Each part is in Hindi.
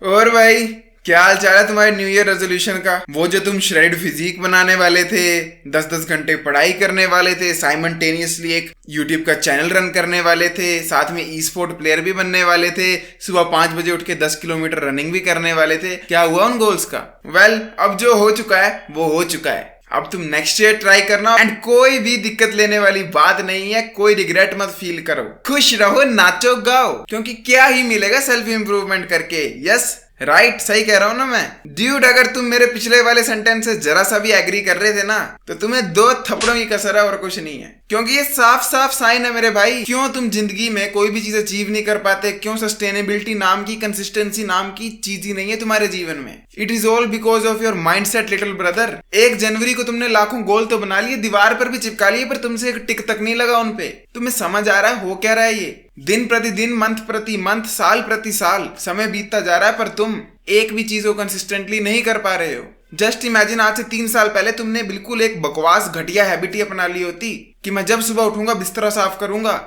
और भाई, क्या हाल चाल है तुम्हारे न्यू ईयर रेजोल्यूशन का? वो जो तुम श्रेड फिजिक बनाने वाले थे, 10-10 घंटे पढ़ाई करने वाले थे, साइमल्टेनियसली एक यूट्यूब का चैनल रन करने वाले थे, साथ में ई स्पोर्ट प्लेयर भी बनने वाले थे, सुबह 5 बजे उठ के 10 किलोमीटर रनिंग भी करने वाले थे, क्या हुआ उन गोल्स का? वेल, अब जो हो चुका है वो हो चुका है। अब तुम नेक्स्ट ईयर ट्राई करना एंड कोई भी दिक्कत लेने वाली बात नहीं है, कोई रिग्रेट मत फील करो, खुश रहो, नाचो गाओ, क्योंकि क्या ही मिलेगा सेल्फ इंप्रूवमेंट करके। यस राइट, सही कह रहा हूं ना मैं? ड्यूड, अगर तुम मेरे पिछले वाले सेंटेंस से जरा सा भी एग्री कर रहे थे ना, तो तुम्हें 2 थप्पड़ों की कसर है और कुछ नहीं है, क्योंकि ये साफ साफ साइन है मेरे भाई। क्यों तुम जिंदगी में कोई भी चीज अचीव नहीं कर पाते? क्यों सस्टेनेबिलिटी नाम की, कंसिस्टेंसी नाम की चीज ही नहीं है तुम्हारे जीवन में? It is all because of your mindset little brother. 1 जनवरी को तुमने लाखों गोल तो बना लिए, दीवार पर भी चिपका लिए, पर तुमसे एक टिक तक नहीं लगा उन पे। तुम्हें समझ आ रहा है हो क्या रहा है? ये दिन प्रतिदिन, मंथ प्रति मंथ, साल प्रति साल समय बीतता जा रहा है, पर तुम एक भी चीज को कंसिस्टेंटली नहीं कर पा रहे हो। जस्ट इमेजिन, आज से 3 साल पहले तुमने बिल्कुल एक बकवास घटिया हैबिट ही अपना ली होती कि मैं जब सुबह उठूंगा बिस्तरा साफ करूंगा।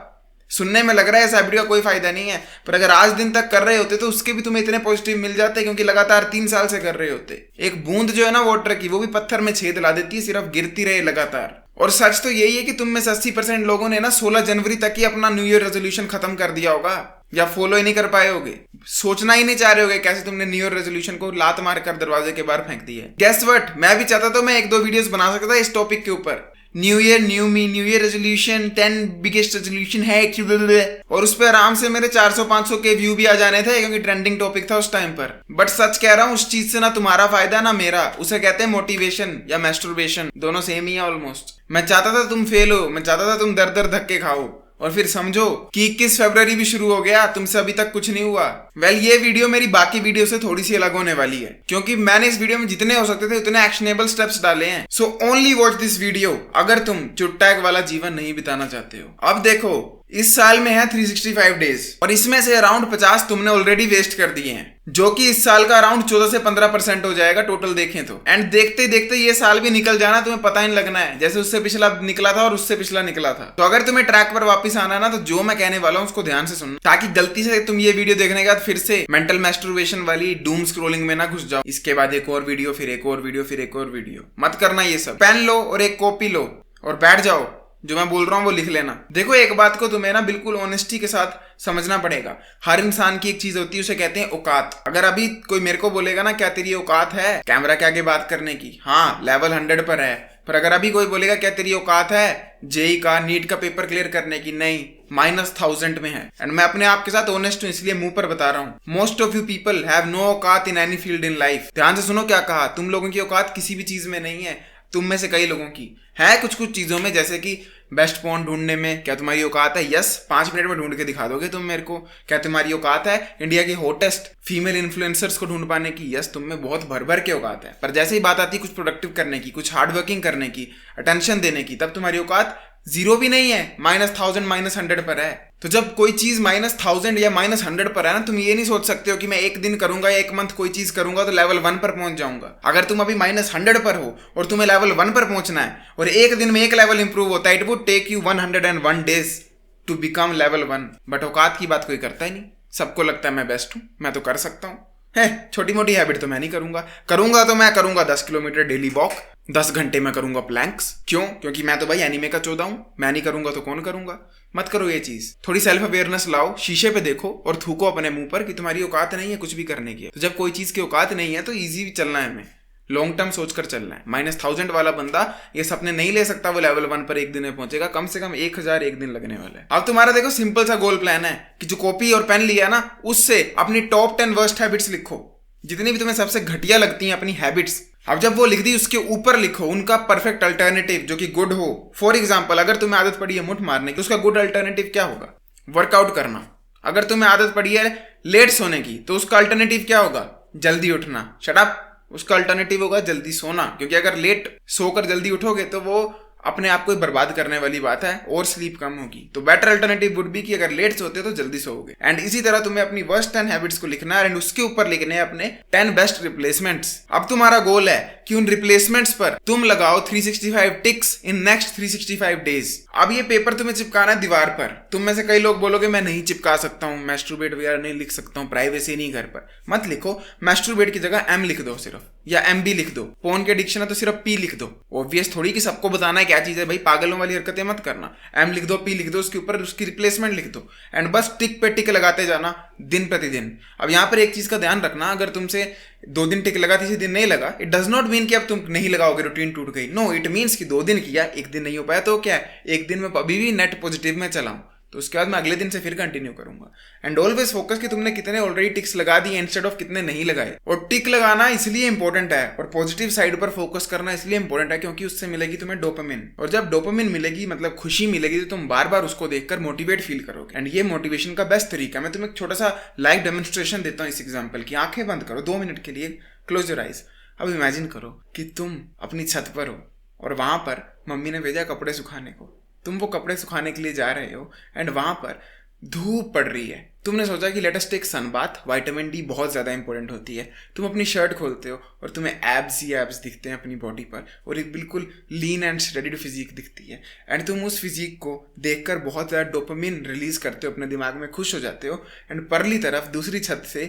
सुनने में लग रहा है इस हैबिट का कोई फायदा नहीं है, पर अगर आज दिन तक कर रहे होते तो उसके भी तुम्हें इतने पॉजिटिव मिल जाते, क्योंकि लगातार 3 साल से कर रहे होते। एक बूंद जो है ना वाटर की, वो भी पत्थर में छेद ला देती है, सिर्फ गिरती रहे लगातार। और सच तो यही है कि तुम में से 80% लोगों ने ना 16 जनवरी तक ही अपना न्यू ईयर रेजोल्यूशन खत्म कर दिया होगा, या फॉलो ही नहीं कर पाए होगे, सोचना ही नहीं चाह रहे होगे कैसे तुमने न्यू ईयर रेजोल्यूशन को लात मार कर दरवाजे के बाहर फेंक दिया है। गेस व्हाट, मैं भी चाहता तो मैं 1-2 वीडियोस बना सकता इस टॉपिक के ऊपर, new year new me, new year resolution 10 biggest resolution है, और उस पर आराम से मेरे 400-500 के व्यू भी आ जाने थे, क्योंकि ट्रेंडिंग टॉपिक था उस टाइम पर। बट सच कह रहा हूँ, उस चीज से ना तुम्हारा फायदा ना मेरा। उसे कहते हैं मोटिवेशन या मैस्टरबेशन, दोनों सेम ही है ऑलमोस्ट। मैं चाहता था तुम फेल हो, मैं चाहता था तुम दर दर धक्के खाओ, और फिर समझो कि 21 फरवरी भी शुरू हो गया, तुमसे अभी तक कुछ नहीं हुआ। वेल, ये वीडियो मेरी बाकी वीडियो से थोड़ी सी अलग होने वाली है, क्योंकि मैंने इस वीडियो में जितने हो सकते थे उतने एक्शनेबल स्टेप्स डाले हैं। So only watch this video अगर तुम चुट्टैग वाला जीवन नहीं बिताना चाहते हो। अब देखो, इस साल में है 365 डेज, और इसमें से अराउंड 50 तुमने ऑलरेडी वेस्ट कर दिए हैं, जो कि इस साल का अराउंड 14 से 15% हो जाएगा टोटल देखें तो। एंड देखते देखते ये साल भी निकल जाना, तुम्हें पता ही नहीं लगना है, जैसे उससे पिछला निकला था और उससे पिछला निकला था। तो अगर तुम्हें ट्रैक पर वापस आना है ना, तो जो मैं कहने वाला हूँ उसको ध्यान से सुनना, ताकि गलती से तुम ये वीडियो देखने के बाद फिर से मेंटल मैस्टरबेशन वाली डूम स्क्रोलिंग में ना घुस जाओ। इसके बाद एक और वीडियो, फिर एक और वीडियो, फिर एक और वीडियो। मत करना ये सब। पेन लो और एक कॉपी लो और बैठ जाओ, जो मैं बोल रहा हूँ वो लिख लेना। देखो, एक बात को तुम्हें ना बिल्कुल ऑनेस्टी के साथ समझना पड़ेगा। हर इंसान की एक चीज होती है, उसे कहते हैं औकात। अगर अभी कोई मेरे को बोलेगा ना, क्या तेरी औकात है कैमरा के आगे बात करने की? हाँ, लेवल 100 पर है। पर अगर अभी कोई बोलेगा क्या तेरी औकात है जेई का, नीट का पेपर क्लियर करने की? नहीं, -1000 में है। एंड मैं अपने आप के साथ ऑनेस्ट हूँ, इसलिए मुंह पर बता रहा हूँ। Most of you people have no औकात in any field in life. ध्यान से सुनो क्या कहा। तुम लोगों की औकात किसी भी चीज में नहीं है। तुम में से कई लोगों की है कुछ कुछ चीजों में, जैसे कि बेस्ट फोन ढूंढने में क्या तुम्हारी औकात है? यस, 5 मिनट में ढूंढ के दिखा दोगे तुम मेरे को। क्या तुम्हारी औकात है इंडिया की हॉटेस्ट फीमेल इन्फ्लुएंसर्स को ढूंढ पाने की? यस, तुम में बहुत भर भर के औकात है। पर जैसे ही बात आती है कुछ प्रोडक्टिव करने की, कुछ हार्ड वर्किंग करने की, अटेंशन देने की, तब तुम्हारी औकात 0 भी नहीं है, -1000 -100 पर है। तो जब कोई चीज -1000 या -100 पर है ना, तुम ये नहीं सोच सकते हो कि मैं एक दिन करूंगा या एक मंथ कोई चीज करूंगा तो लेवल 1 पर पहुंच जाऊंगा। अगर तुम अभी -100 पर हो और तुम्हें लेवल 1 पर पहुंचना है, और एक दिन में एक लेवल इंप्रूव होता है, it would take you 101 days to become level 1। But औकात की बात कोई करता ही नहीं। सबको लगता है मैं बेस्ट हूं, मैं तो कर सकता हूं। है छोटी मोटी हैबिट तो मैं नहीं करूंगा। तो मैं करूंगा 10 किलोमीटर डेली वॉक, 10 घंटे में करूंगा प्लैंक्स। क्यों? क्योंकि मैं तो भाई एनीमे का चौधा हूं। मैं नहीं करूंगा तो कौन करूंगा? मत करो ये चीज। थोड़ी सेल्फ अवेयरनेस लाओ, शीशे पे देखो और थूको अपने मुंह पर कि तुम्हारी औकात नहीं है कुछ भी करने की। तो जब कोई चीज की औकात नहीं है तो ईजी चलना है, हमें लॉन्ग टर्म सोचकर चलना है। -1000 वाला बंदा ये सपने नहीं ले सकता वो लेवल 1 पर एक दिन में पहुंचेगा। कम से कम 1000 एक दिन लगने वाला है। अब तुम्हारा देखो सिंपल सा गोल प्लान है कि जो कॉपी और पेन लिया ना, उससे अपनी टॉप 10 वर्स्ट हैबिट्स लिखो, जितनी भी तुम्हें सबसे घटिया लगती हैं अपनी हैबिट्स। अब जब वो लिख दी, उसके ऊपर लिखो उनका परफेक्ट अल्टरनेटिव जो कि गुड हो। फॉर एग्जांपल, अगर तुम्हें आदत पड़ी है मुठ मारने की, तो उसका गुड अल्टरनेटिव क्या होगा? वर्कआउट करना। अगर तुम्हें आदत पड़ी है लेट सोने की, तो उसका अल्टरनेटिव क्या होगा? जल्दी उठना। Shut up. उसका अल्टरनेटिव होगा जल्दी सोना, क्योंकि अगर लेट सोकर जल्दी उठोगे तो वो अपने आप को बर्बाद करने वाली बात है और स्लीप कम होगी। तो बेटर अल्टरनेटिव वुड बी कि अगर लेट सोते हो तो जल्दी सोओगे। एंड इसी तरह तुम्हें अपनी वर्स्ट 10 हैबिट्स को लिखना है एंड उसके ऊपर लिखने हैं अपने 10 बेस्ट रिप्लेसमेंट्स। अब तुम्हारा गोल है कि उन रिप्लेसमेंट्स पर तुम लगाओ 365 टिक्स इन नेक्स्ट 365 डेज। अब ये पेपर तुम्हें चिपकाना है दीवार पर। तुम में से कई लोग बोलोगे मैं नहीं चिपका सकता हूँ, मैस्टरबेट वगैरह नहीं लिख सकता हूँ, प्राइवेसी नहीं घर पर। मत लिखो, मैस्टरबेट की जगह एम लिख दो सिर्फ, या एम बी लिख दो। पोर्न के डिक्शन है तो सिर्फ पी लिख दो। ऑब्वियस थोड़ी कि सबको बताना है क्या चीज है, भाई पागलों वाली हरकतें मत करना। एम लिख दो, पी लिख दो, उसके ऊपर उसकी रिप्लेसमेंट लिख दो एंड बस टिक पे टिक लगाते जाना दिन प्रतिदिन। अब यहाँ पर एक चीज का ध्यान रखना, अगर तुमसे 2 दिन टिक लगा, 3 दिन नहीं लगा, इट डज नॉट मीन कि अब तुम नहीं लगाओगे, रूटीन टूट गई। नो, इट मीन्स कि 2 दिन किया, 1 दिन नहीं हो पाया तो क्या है, 1 दिन में अभी भी नेट पॉजिटिव में चला हूं, तो उसके बाद मैं अगले दिन से फिर कंटिन्यू करूंगा। एंड ऑलवेज फोकस कि तुमने कितने ऑलरेडी टिक्स लगा दिए इंस्टेड ऑफ कितने नहीं लगाए। और टिक लगाना इसलिए इंपॉर्टेंट है और पॉजिटिव साइड पर फोकस करना इसलिए इंपॉर्टेंट है क्योंकि उससे मिलेगी तुम्हें डोपामिन, और जब डोपामिन मिलेगी मतलब खुशी मिलेगी तो तुम बार बार उसको देखकर मोटिवेट फील करोगे। एंड ये मोटिवेशन का बेस्ट तरीका है। मैं तुम्हें एक छोटा सा लाइव डेमोन्स्ट्रेशन देता हूँ इस एग्जाम्पल की। आंखें बंद करो 2 मिनट के लिए, क्लोज योर आइज। अब इमेजिन करो कि तुम अपनी छत पर हो और वहां पर मम्मी ने भेजा कपड़े सुखाने को। तुम वो कपड़े सुखाने के लिए जा रहे हो एंड वहां पर धूप पड़ रही है। तुमने सोचा कि let us take sun bath, vitamin D बहुत ज्यादा इंपॉर्टेंट होती है। तुम अपनी शर्ट खोलते हो और तुम्हें एब्स ही एब्स दिखते हैं अपनी बॉडी पर और एक बिल्कुल लीन एंड श्रेडिड फिजिक दिखती है। एंड तुम उस फिजिक को देखकर बहुत ज्यादा डोपामिन रिलीज करते हो, अपने दिमाग में खुश हो जाते हो। एंड परली तरफ दूसरी छत से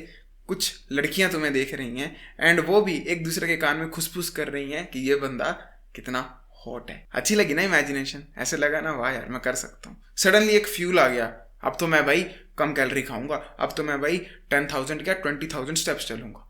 कुछ लड़कियां तुम्हें देख रही हैं एंड वो भी एक दूसरे के कान में खुसफुस कर रही हैं कि ये बंदा कितना हॉट है। अच्छी लगी ना इमेजिनेशन? ऐसे लगा ना वाह यार मैं कर सकता हूँ। सडनली एक फ्यूल आ गया, अब तो मैं भाई कम कैलोरी खाऊंगा, अब तो मैं भाई 10,000 क्या 20,000 स्टेप्स चलूंगा।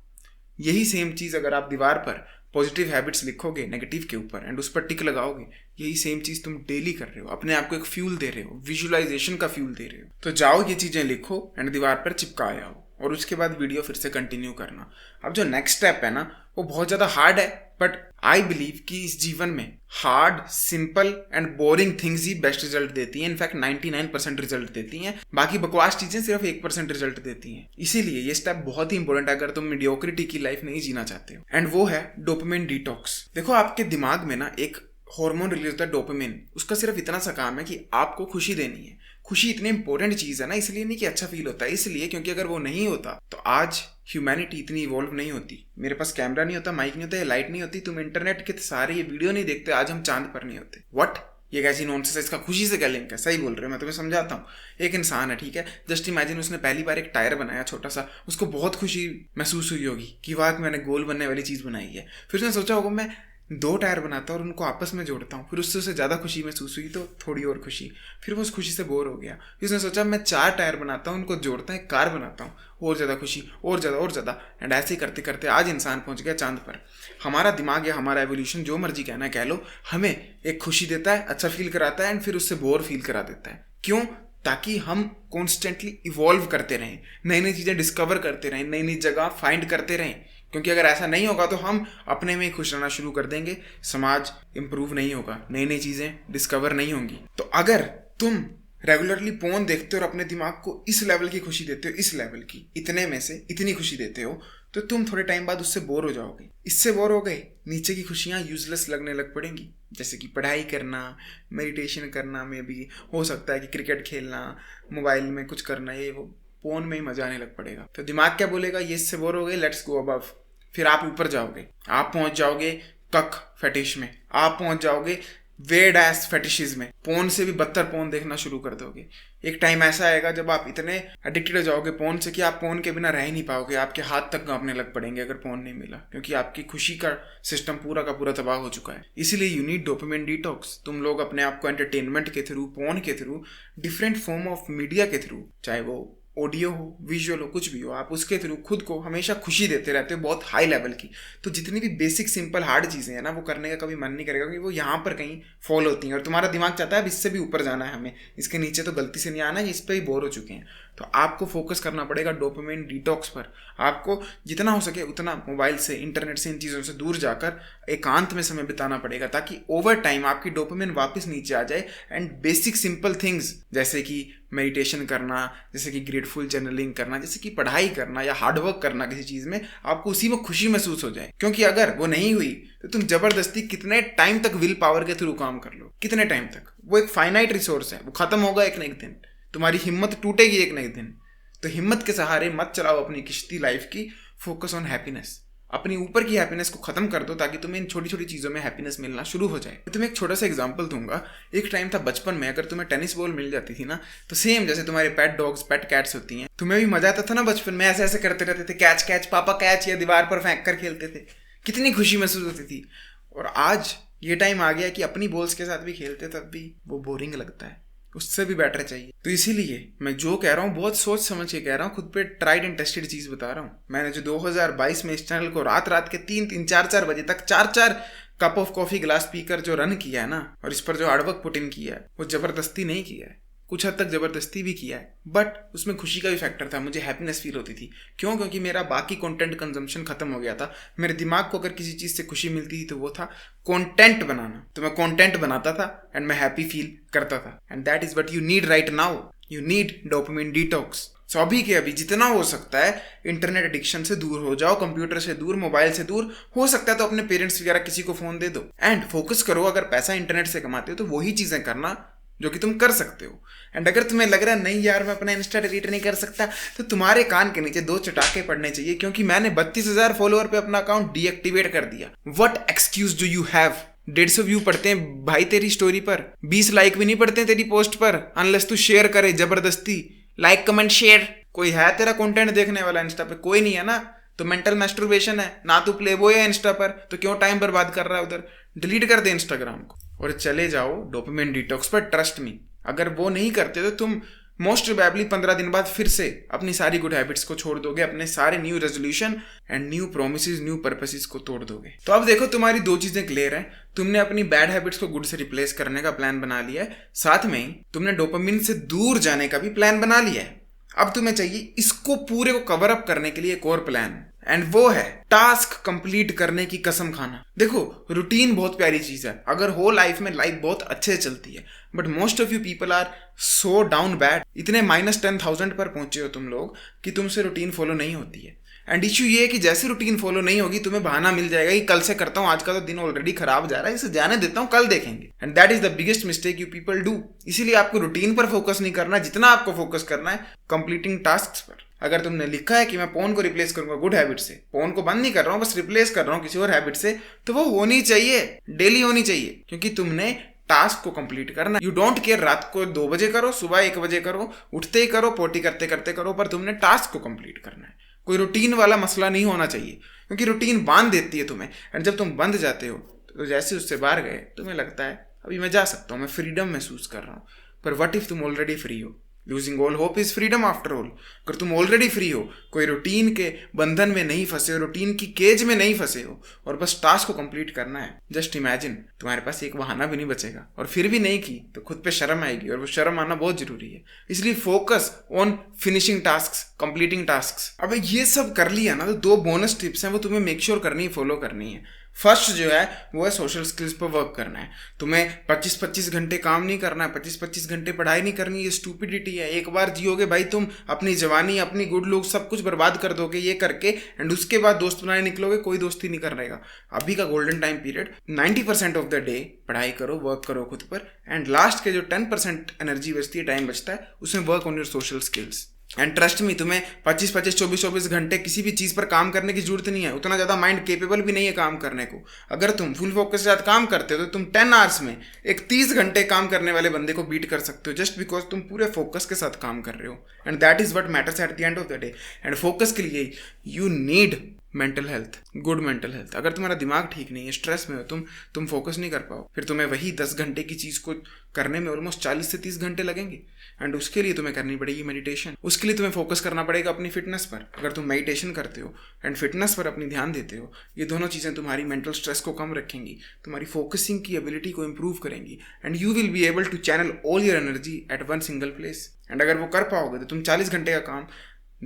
यही सेम चीज अगर आप दीवार पर पॉजिटिव हैबिट्स लिखोगे नेगेटिव के ऊपर एंड उस पर टिक लगाओगे, यही सेम चीज तुम डेली कर रहे हो, अपने आप को एक फ्यूल दे रहे हो, विजुअलाइजेशन का फ्यूल दे रहे हो। तो जाओ ये चीजें लिखो एंड दीवार पर चिपकाए आओ और उसके बाद वीडियो फिर से कंटिन्यू करना। अब जो नेक्स्ट स्टेप है ना वो बहुत ज्यादा हार्ड है, बट आई बिलीव कि इस जीवन में hard, simple and boring things he best result देती हैं। इनफैक्ट 99% रिजल्ट देती हैं, बाकी बकवास चीजें सिर्फ 1% रिजल्ट देती हैं। इसीलिए ये स्टेप बहुत ही इंपॉर्टेंट है अगर तुम मीडियोक्रिटी की लाइफ नहीं जीना चाहते हो। एंड वो है डोपामिन डिटॉक्स। देखो आपके दिमाग में ना एक हार्मोन रिलीज होता है डोपामिन, उसका सिर्फ इतना सा काम है कि आपको खुशी देनी है। खुशी इतनी इंपॉर्टेंट चीज है ना, इसलिए नहीं कि अच्छा फील होता है, इसलिए क्योंकि अगर वो नहीं होता तो आज ह्यूमैनिटी इतनी इवॉल्व नहीं होती। मेरे पास कैमरा नहीं होता, माइक नहीं होता, लाइट नहीं होती, तुम इंटरनेट के सारे ये वीडियो नहीं देखते, आज हम चांद पर नहीं होते। व्हाट, ये कैसी नॉनसेंस है, इसका खुशी से क्या लिंक है? सही बोल रहे हो, मैं तुम्हें समझाता हूँ। एक इंसान है, ठीक है, जस्ट इमेजिन उसने पहली बार एक टायर बनाया छोटा सा, उसको बहुत खुशी महसूस हुई होगी कि वाह मैंने गोल बनने वाली चीज बनाई है। फिर उसने सोचा होगा मैं 2 टायर बनाता हूँ और उनको आपस में जोड़ता हूँ, फिर उससे उसे ज़्यादा खुशी महसूस हुई तो थोड़ी और खुशी, फिर वो उस खुशी से बोर हो गया। फिर उसने सोचा मैं 4 टायर बनाता हूँ, उनको जोड़ता है, एक कार बनाता हूँ, और ज़्यादा खुशी, और ज़्यादा। एंड ऐसे ही करते करते आज इंसान पहुँच गया चांद पर। हमारा दिमाग या हमारा एवोल्यूशन जो मर्जी कहना है कह लो, हमें एक खुशी देता है, अच्छा फील कराता है एंड फिर उससे बोर फील करा देता है। क्यों? ताकि हम कॉन्स्टेंटली इवॉल्व करते रहें, नई नई चीज़ें डिस्कवर करते रहें, नई नई जगह फाइंड करते रहें। क्योंकि अगर ऐसा नहीं होगा तो हम अपने में ही खुश रहना शुरू कर देंगे, समाज इंप्रूव नहीं होगा, नई नई चीजें डिस्कवर नहीं होंगी। तो अगर तुम रेगुलरली पोर्न देखते हो और अपने दिमाग को इस लेवल की खुशी देते हो, इस लेवल की, इतने में से इतनी खुशी देते हो, तो तुम थोड़े टाइम बाद उससे बोर हो जाओगे। इससे बोर हो गए, नीचे की खुशियां यूजलेस लगने लग पड़ेंगी, जैसे कि पढ़ाई करना, मेडिटेशन करना, में भी हो सकता है कि क्रिकेट खेलना, मोबाइल में कुछ करना, ये वो पोर्न में ही मजा आने लग पड़ेगा। तो दिमाग क्या बोलेगा, ये इससे बोर हो गए, लेट्स गो अबव। फिर आप ऊपर जाओगे, आप पहुंच जाओगे कक फेटिश में, आप पहुंच जाओगे वेड एस फेटिशेस में, पोर्न से भी बदतर पोर्न देखना शुरू कर दोगे। एक टाइम ऐसा आएगा जब आप इतने एडिक्टेड हो जाओगे पोर्न से कि आप पोर्न के बिना रह नहीं पाओगे, आपके हाथ तक कांपने लग पड़ेंगे अगर पोर्न नहीं मिला, क्योंकि आपकी खुशी का सिस्टम पूरा का पूरा तबाह हो चुका है। इसीलिए यू नीड डोपामिन डिटॉक्स। तुम लोग अपने आप को एंटरटेनमेंट के थ्रू, पोर्न के through, different form of media के थ्रू, चाहे वो ऑडियो हो, विजुअल हो, कुछ भी हो, आप उसके थ्रू खुद को हमेशा खुशी देते रहते हो, बहुत हाई लेवल की। तो जितनी भी बेसिक सिंपल हार्ड चीज़ें हैं ना, वो करने का कभी मन नहीं करेगा, क्योंकि वो यहाँ पर कहीं फॉल होती हैं और तुम्हारा दिमाग चाहता है अब इससे भी ऊपर जाना है हमें, इसके नीचे तो गलती से नहीं आना है, इस पर ही बोर हो चुके हैं। तो आपको फोकस करना पड़ेगा डोपामिन डिटॉक्स पर। आपको जितना हो सके उतना मोबाइल से, इंटरनेट से, इन चीज़ों से दूर जाकर एकांत में समय बिताना पड़ेगा, ताकि ओवर टाइम आपकी डोपामिन वापस नीचे आ जाए। एंड बेसिक सिंपल थिंग्स जैसे कि मेडिटेशन करना, जैसे कि ग्रेटफुल जर्नलिंग करना, जैसे कि पढ़ाई करना या हार्डवर्क करना किसी चीज़ में, आपको उसी में खुशी महसूस हो जाए। क्योंकि अगर वो नहीं हुई तो तुम जबरदस्ती कितने टाइम तक विल पावर के थ्रू काम कर लो, कितने टाइम तक? वो एक फाइनाइट रिसोर्स है, वो खत्म होगा एक न एक दिन, तुम्हारी हिम्मत टूटेगी एक न एक दिन। तो हिम्मत के सहारे मत चलाओ अपनी किश्ती लाइफ की, फोकस ऑन हैप्पीनेस। अपनी ऊपर की हैप्पीनेस को खत्म कर दो ताकि तुम्हें इन छोटी छोटी चीज़ों में हैप्पीनेस मिलना शुरू हो जाए। तुम्हें एक छोटा सा एग्जांपल दूंगा। एक टाइम था बचपन में, अगर तुम्हें टेनिस बॉल मिल जाती थी ना, तो सेम जैसे तुम्हारे पेट डॉग्स, पेट कैट्स होती हैं, तुम्हें भी मजा आता था ना बचपन में, ऐसे ऐसे करते रहते थे, कैच कैच पापा कैच, या दीवार पर फेंक कर खेलते थे, कितनी खुशी महसूस होती थी। और आज ये टाइम आ गया कि अपनी बॉल्स के साथ भी खेलते, तब भी वो बोरिंग लगता है, उससे भी बेटर चाहिए। तो इसीलिए मैं जो कह रहा हूँ बहुत सोच समझ के कह रहा हूँ, खुद पे ट्राइड एंड टेस्टेड चीज़ बता रहा हूँ। मैंने जो 2022 में इस चैनल को रात रात के 3-3, 4-4 बजे तक 4-4 कप ऑफ कॉफ़ी ग्लास पीकर जो रन किया है ना, और इस पर जो हार्डवर्क पुट इन किया है, वो ज़बरदस्ती नहीं किया है, कुछ हद तक ज़बरदस्ती भी किया है, बट उसमें खुशी का भी फैक्टर था। मुझे हैप्पीनेस फील होती थी। क्यों? क्योंकि मेरा बाकी कंटेंट कंजम्पशन खत्म हो गया था। मेरे दिमाग को अगर किसी चीज़ से खुशी मिलती थी तो वो था कंटेंट बनाना। तो मैं कंटेंट बनाता था एंड मैं हैप्पी फील करता था। And that is what you need right now. You need dopamine detox. So अभी के अभी जितना हो सकता है इंटरनेट एडिक्शन से दूर हो जाओ, कंप्यूटर से दूर, मोबाइल से दूर। हो सकता है तो अपने पेरेंट्स वगैरह किसी को फ़ोन दे दो एंड फोकस करो। अगर पैसा इंटरनेट से कमाते हो तो वही चीज़ें करना जो कि तुम कर सकते हो। एंड अगर तुम्हें लग रहा है नहीं यार मैं अपना इंस्टा डिलीट नहीं कर सकता, तो तुम्हारे कान के नीचे 2 चटाके पड़ने चाहिए, क्योंकि मैंने 32,000 फॉलोअर पे अपना अकाउंट डीएक्टिवेट कर दिया। What excuse do you have? 150 view पड़ते हैं भाई तेरी स्टोरी पर, 20 लाइक भी नहीं पड़ते हैं तेरी पोस्ट पर, अनलेस तू शेयर करे जबरदस्ती। Like comment share. कोई है तेरा कंटेंट देखने वाला इंस्टा पे? कोई नहीं है ना। तो मेंटल मैस्टरबेशन है ना। तू प्लेबॉय है इंस्टा पर, तो क्यों टाइम बर्बाद कर रहा है उधर? डिलीट कर दे इंस्टाग्राम को और चले जाओ डोपामिन डिटॉक्स पर। ट्रस्ट मी, अगर वो नहीं करते तो तुम मोस्ट प्रोबेबली 15 दिन बाद फिर से अपनी सारी गुड हैबिट्स को छोड़ दोगे, अपने सारे new resolution and new promises, new purposes को तोड़ दोगे। तो अब देखो तुम्हारी 2 चीजें क्लियर हैं। तुमने अपनी बैड हैबिट्स को गुड से रिप्लेस करने का प्लान बना लिया है, साथ में ही तुमने डोपामिन से दूर जाने का भी प्लान बना लिया है। अब तुम्हें चाहिए इसको पूरे को कवर अप करने के लिए एक और प्लान, एंड वो है टास्क कंप्लीट करने की कसम खाना। देखो रूटीन बहुत प्यारी चीज है, अगर हो लाइफ में लाइफ बहुत अच्छे से चलती है, but most of you people are so down bad, इतने -10,000 पर पहुंचे हो तुम लोग कि तुमसे रूटीन फॉलो नहीं होती है। एंड इश्यू ये है कि जैसे रूटीन फॉलो नहीं होगी तुम्हें बहाना मिल जाएगा कि कल से करता हूँ, आज का तो दिन ऑलरेडी खराब जा रहा है, इसे जाने देता हूँ, कल देखेंगे। And that is the biggest mistake you people do. इसीलिए आपको रूटीन पर फोकस नहीं करना, जितना आपको फोकस करना है कंप्लीटिंग टास्क पर। अगर तुमने लिखा है कि मैं फोन को रिप्लेस करूंगा गुड हैबिट से, फोन को बंद नहीं कर रहा हूँ, बस रिप्लेस कर रहा हूँ किसी और हैबिट से, तो वो होनी चाहिए, डेली होनी चाहिए, क्योंकि तुमने टास्क को कंप्लीट करना। यू डोंट केयर रात को 2 बजे करो, सुबह 1 बजे करो, उठते ही करो, पोटी करते करते करो, पर तुमने टास्क को कंप्लीट करना है। कोई रूटीन वाला मसला नहीं होना चाहिए, क्योंकि रूटीन बांध देती है तुम्हें। एंड जब तुम बंध जाते हो तो जैसे उससे बाहर गए तुम्हें लगता है अभी मैं जा सकता हूँ, मैं फ्रीडम महसूस कर रहा हूँ। पर व्हाट इफ तुम ऑलरेडी फ्री हो? Losing all hope is freedom after all. अगर तुम ऑलरेडी फ्री हो, कोई रूटीन के बंधन में नहीं फंसे हो, रूटीन की केज में नहीं फंसे हो, और बस टास्क को कंप्लीट करना है, जस्ट इमेजिन तुम्हारे पास एक बहाना भी नहीं बचेगा। और फिर भी नहीं की तो खुद पे शर्म आएगी, और वो शर्म आना बहुत जरूरी है। इसलिए focus on finishing task, completing task. अब ये सब कर लिया ना, तो 2 बोनस टिप्स हैं, वो तुम्हें मेक श्योर करनी है, फॉलो करनी है। फर्स्ट जो है वो है सोशल स्किल्स पर वर्क करना है। तुम्हें 25-25 घंटे काम नहीं करना है, 25-25 घंटे पढ़ाई नहीं करनी, ये स्टूपिडिटी है। एक बार जियोगे भाई तुम, अपनी जवानी, अपनी गुड लुक सब कुछ बर्बाद कर दोगे ये करके, एंड उसके बाद दोस्त बनाने निकलोगे, कोई दोस्ती नहीं कर रहेगा। अभी का golden time period 90% of the day पढ़ाई करो, वर्क करो खुद पर, एंड लास्ट के जो 10% एनर्जी बचती है, टाइम बचता है, उसमें work on your social skills. And trust me, तुम्हें 25-25, 24-24 घंटे किसी भी चीज़ पर काम करने की जरूरत नहीं है। उतना ज़्यादा माइंड केपेबल भी नहीं है काम करने को। अगर तुम फुल फोकस के साथ काम करते हो तो तुम 10 आवर्स में एक 30 घंटे काम करने वाले बंदे को बीट कर सकते हो, जस्ट बिकॉज तुम पूरे फोकस के साथ काम कर रहे हो। And that is what matters at the end of the day. And focus के लिए you need mental health, good mental health. अगर तुम्हारा दिमाग ठीक नहीं है, स्ट्रेस में हो तुम फोकस नहीं कर पाओ, फिर तुम्हें वही 10 घंटे की चीज़ को करने में ऑलमोस्ट 40 से 30 घंटे लगेंगे। एंड उसके लिए तुम्हें करनी पड़ेगी मेडिटेशन, उसके लिए तुम्हें फोकस करना पड़ेगा अपनी फिटनेस पर। अगर तुम मेडिटेशन करते हो एंड फिटनेस पर अपनी ध्यान देते हो, ये दोनों चीज़ें तुम्हारी मेंटल स्ट्रेस को कम रखेंगी, तुम्हारी फोकसिंग की एबिलिटी को इंप्रूव करेंगी, and you will be able to channel all your energy at one single place. And अगर वो कर पाओगे तो तुम 40 घंटे का काम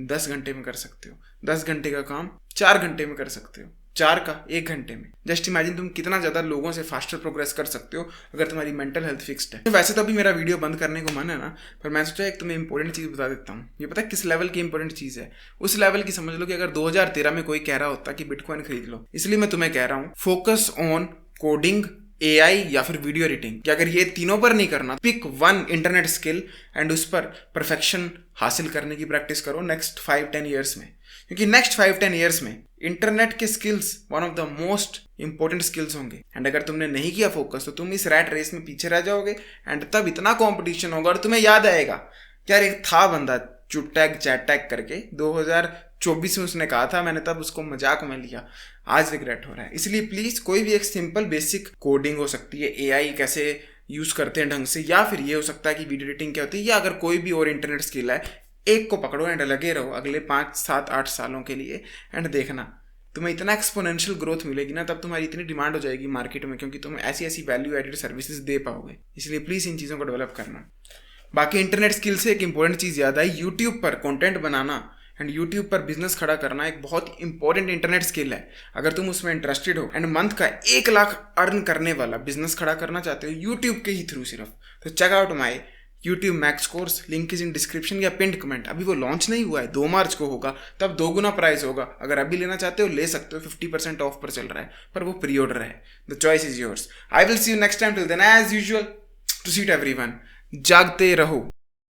10 घंटे में कर सकते हो, 10 घंटे का काम 4 घंटे में कर सकते हो, 4 का 1 घंटे में। जस्ट इमेजिन तुम कितना ज़्यादा लोगों से फास्टर प्रोग्रेस कर सकते हो अगर तुम्हारी मेंटल हेल्थ फिक्स्ड है। तो वैसे तो अभी मेरा वीडियो बंद करने को मन है ना, पर मैं सोचा एक तुम्हें इंपॉर्टेंट चीज़ बता देता हूँ। ये पता है किस लेवल की इंपॉर्टेंट चीज़ है? उस लेवल की समझ लो कि अगर 2013 में कोई कह रहा होता कि बिटकॉइन खरीद लो, इसलिए मैं तुम्हें कह रहा हूँ फोकस ऑन कोडिंग, AI या फिर वीडियो एडिटिंग। कि अगर ये तीनों पर नहीं करना, pick one internet skill and उस पर परफेक्शन हासिल करने की प्रैक्टिस करो नेक्स्ट 5-10 ईयर्स में। क्योंकि नेक्स्ट 5-10 ईयर्स में इंटरनेट के skills one of the most important skills होंगे। एंड अगर तुमने नहीं किया फोकस तो तुम इस रैट रेस में पीछे रह जाओगे, एंड तब इतना कॉम्पिटिशन होगा और तुम्हें याद आएगा यार एक था बंदा चुटैग चैटैग करके 2024 में उसने कहा था, मैंने तब उसको मजाक में लिया, आज रिग्रेट हो रहा है। इसलिए प्लीज कोई भी एक सिंपल बेसिक कोडिंग हो सकती है, AI कैसे यूज करते हैं ढंग से, या फिर ये हो सकता है कि वीडियो एडिटिंग क्या होती है, या अगर कोई भी और इंटरनेट स्किल है, एक को पकड़ो एंड लगे रहो अगले 5-7-8 सालों के लिए। एंड देखना तुम्हें इतना एक्सपोनेंशियल ग्रोथ मिलेगी ना, तब तुम्हारी इतनी डिमांड हो जाएगी मार्केट में, क्योंकि तुम ऐसी ऐसी वैल्यू एडेड सर्विसेज दे पाओगे। इसलिए प्लीज इन चीज़ों को डेवलप करना। बाकी इंटरनेट स्किल से एक इंपॉर्टेंट चीज़ याद आई, यूट्यूब पर कंटेंट बनाना एंड यूट्यूब पर बिजनेस खड़ा करना एक बहुत इंपॉर्टेंट इंटरनेट स्किल है। अगर तुम उसमें इंटरेस्टेड हो एंड मंथ का 1 लाख अर्न करने वाला बिजनेस खड़ा करना चाहते हो यूट्यूब के ही थ्रू सिर्फ, तो check out my YouTube max course, link is in description या पिंड कमेंट। अभी वो लॉन्च नहीं हुआ है, 2 मार्च को होगा, तब 2 गुना प्राइस होगा। अगर अभी लेना चाहते हो ले सकते हो, 50% ऑफ पर चल रहा है, पर वो प्री ऑर्डर है। The choice is yours. I will see you next time, till then as usual to seat everyone, जागते रहो।